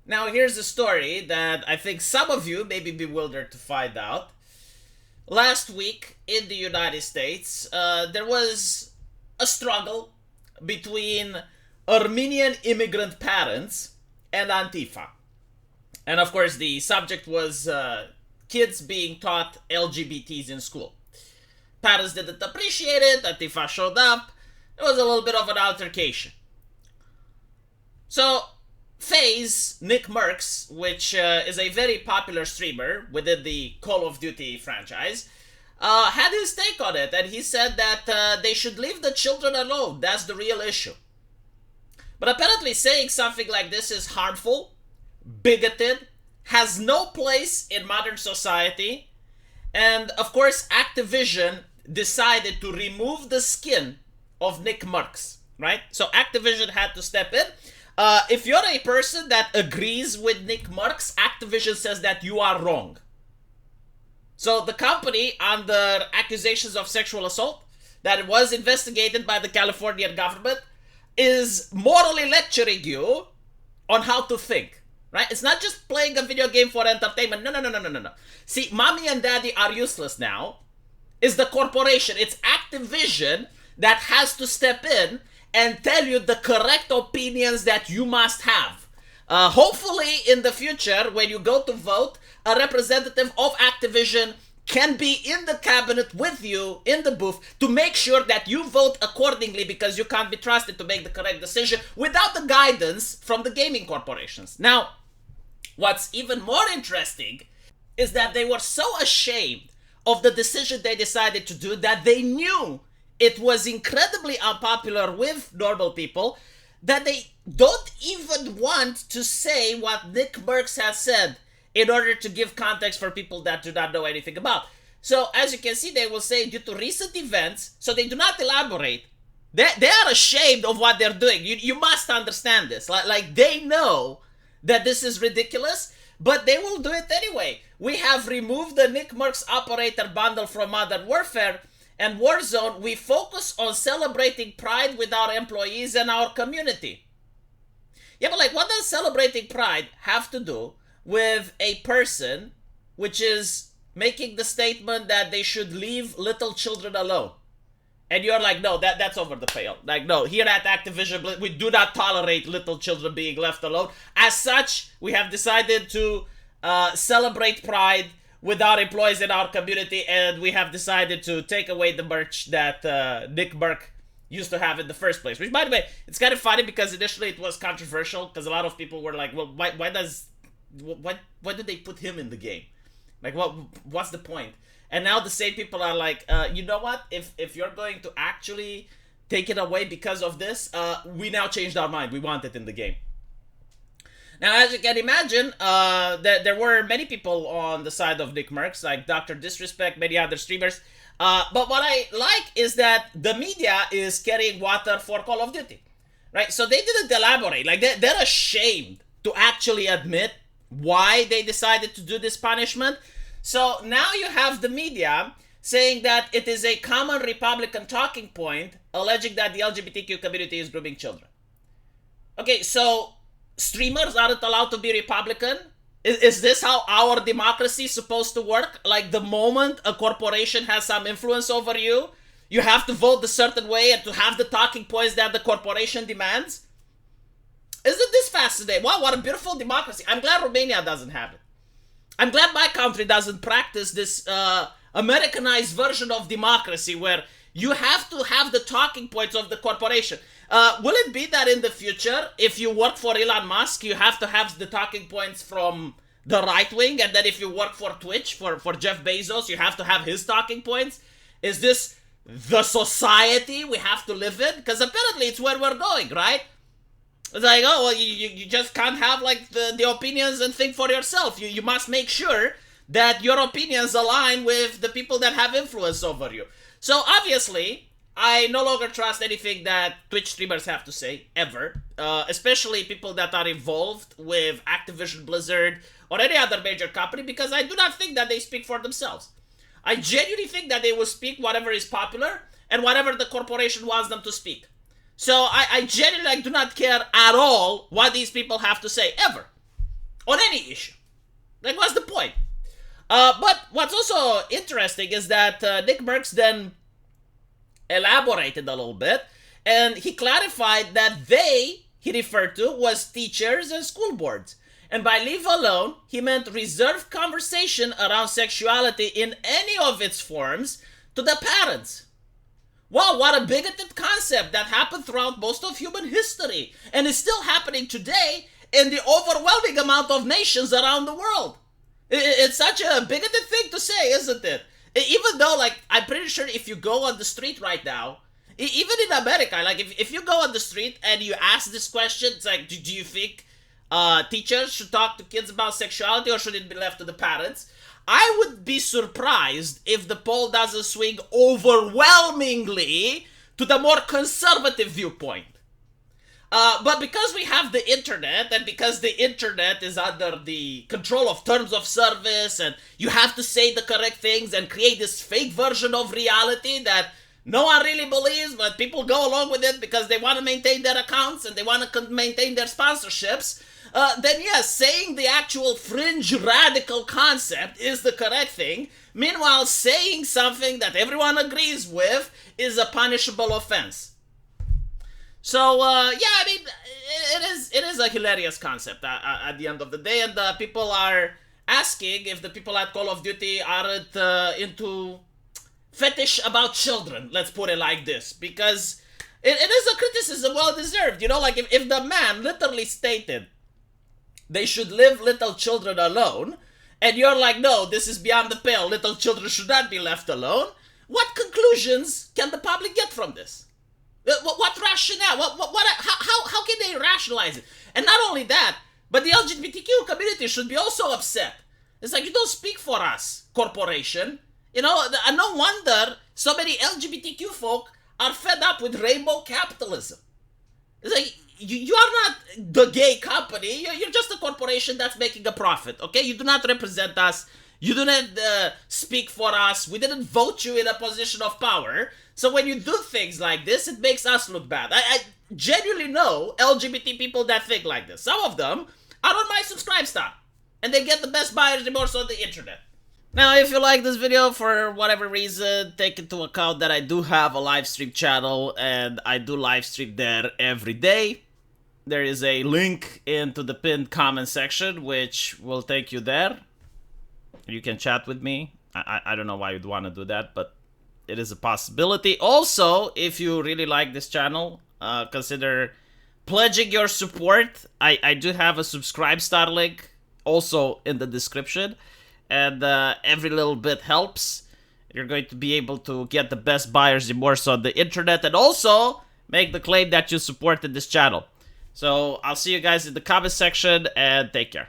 Now, here's a story that I think some of you may be bewildered to find out. Last week in the United States, there was a struggle between Armenian immigrant parents and Antifa. And of course, the subject was kids being taught LGBTs in school. Parents didn't appreciate it, Antifa showed up. It was a little bit of an altercation. So, Faze, Nickmercs, which is a very popular streamer within the Call of Duty franchise, had his take on it, and he said that they should leave the children alone. That's the real issue. But apparently, saying something like this is harmful, bigoted, has no place in modern society, and of course, Activision decided to remove the skin of Nickmercs, right? So Activision had to step in. If you're a person that agrees with Nickmercs, Activision says that you are wrong. So the company, under accusations of sexual assault that was investigated by the Californian government, is morally lecturing you on how to think. Right? It's not just playing a video game for entertainment. No. See, mommy and daddy are useless now. It's the corporation. It's Activision that has to step in and tell you the correct opinions that you must have. Hopefully, in the future, when you go to vote, a representative of Activision can be in the cabinet with you in the booth to make sure that you vote accordingly, because you can't be trusted to make the correct decision without the guidance from the gaming corporations. Now, what's even more interesting is that they were so ashamed of the decision they decided to do that they knew it was incredibly unpopular with normal people, that they don't even want to say what Nickmercs has said in order to give context for people that do not know anything about. So, as you can see, they will say, due to recent events, so they do not elaborate. They are ashamed of what they're doing. You must understand this. Like they know that this is ridiculous, but they will do it anyway. We have removed the Nickmercs operator bundle from Modern Warfare and Warzone. We focus on celebrating Pride with our employees and our community. Yeah, but like, what does celebrating Pride have to do with a person which is making the statement that they should leave little children alone? And you're like, no, that's over the pale. Like, no, here at Activision, we do not tolerate little children being left alone. As such, we have decided to celebrate Pride with our employees in our community, and we have decided to take away the merch that Nickmercs used to have in the first place. Which, by the way, it's kind of funny because initially it was controversial because a lot of people were like, well, why did they put him in the game? Like, what's the point? And now the same people are like, you know what? If you're going to actually take it away because of this, we now changed our mind. We want it in the game. Now, as you can imagine, there were many people on the side of Nickmercs, like Dr. Disrespect, many other streamers. But what I like is that the media is carrying water for Call of Duty, right? So they didn't elaborate. Like, they're ashamed to actually admit why they decided to do this punishment. So now you have the media saying that it is a common Republican talking point, alleging that the LGBTQ community is grooming children. Okay, so streamers aren't allowed to be Republican? Is this how our democracy is supposed to work? Like, the moment a corporation has some influence over you, you have to vote a certain way and to have the talking points that the corporation demands? Isn't this fascinating? Wow, what a beautiful democracy. I'm glad Romania doesn't have it. I'm glad my country doesn't practice this Americanized version of democracy where you have to have the talking points of the corporation. Will it be that in the future, if you work for Elon Musk, you have to have the talking points from the right wing, and then if you work for Twitch, for Jeff Bezos, you have to have his talking points? Is this the society we have to live in? Because apparently it's where we're going, right? It's like, oh, well, you just can't have, like, the opinions and think for yourself. You must make sure that your opinions align with the people that have influence over you. So, obviously, I no longer trust anything that Twitch streamers have to say, ever. Especially people that are involved with Activision Blizzard or any other major company, because I do not think that they speak for themselves. I genuinely think that they will speak whatever is popular and whatever the corporation wants them to speak. So I genuinely do not care at all what these people have to say, ever. on any issue. Like, what's the point? But what's also interesting is that Nickmercs then elaborated a little bit, and he clarified that he referred to was teachers and school boards. And by leave alone, he meant reserved conversation around sexuality in any of its forms to the parents. Wow, what a bigoted concept that happened throughout most of human history and is still happening today in the overwhelming amount of nations around the world. It's such a bigoted thing to say, isn't it? Even though, like, I'm pretty sure if you go on the street right now, even in America, like, if you go on the street and you ask this question, it's like, do you think teachers should talk to kids about sexuality or should it be left to the parents? I would be surprised if the poll doesn't swing overwhelmingly to the more conservative viewpoint. But because we have the internet, and because the internet is under the control of terms of service, and you have to say the correct things and create this fake version of reality that no one really believes, but people go along with it because they want to maintain their accounts and they want to maintain their sponsorships, then yes, saying the actual fringe radical concept is the correct thing. Meanwhile, saying something that everyone agrees with is a punishable offense. So, yeah, I mean, it is a hilarious concept at the end of the day, and people are asking if the people at Call of Duty aren't into fetish about children, let's put it like this, because it is a criticism well-deserved, you know, like if the man literally stated they should leave little children alone, and you're like, no, this is beyond the pale, little children should not be left alone, what conclusions can the public get from this? What rationale? How can they rationalize it? And not only that, but the LGBTQ community should be also upset. It's like, you don't speak for us, corporation. You know, no wonder so many LGBTQ folk are fed up with rainbow capitalism. It's like, you are not the gay company. You're just a corporation that's making a profit, okay? You do not represent us. You do not speak for us. We didn't vote you in a position of power. So when you do things like this, it makes us look bad. I genuinely know LGBT people that think like this. Some of them are on my subscribe star, and they get the best buyer's remorse on the internet. Now, if you like this video for whatever reason, take into account that I do have a live stream channel, and I do live stream there every day. There is a link into the pinned comment section, which will take you there. You can chat with me. I don't know why you'd want to do that, but it is a possibility. Also, if you really like this channel, consider pledging your support. I do have a subscribe star link also in the description, and every little bit helps. You're going to be able to get the best buyer's remorse on the internet and also make the claim that you supported this channel. So I'll see you guys in the comment section, and take care.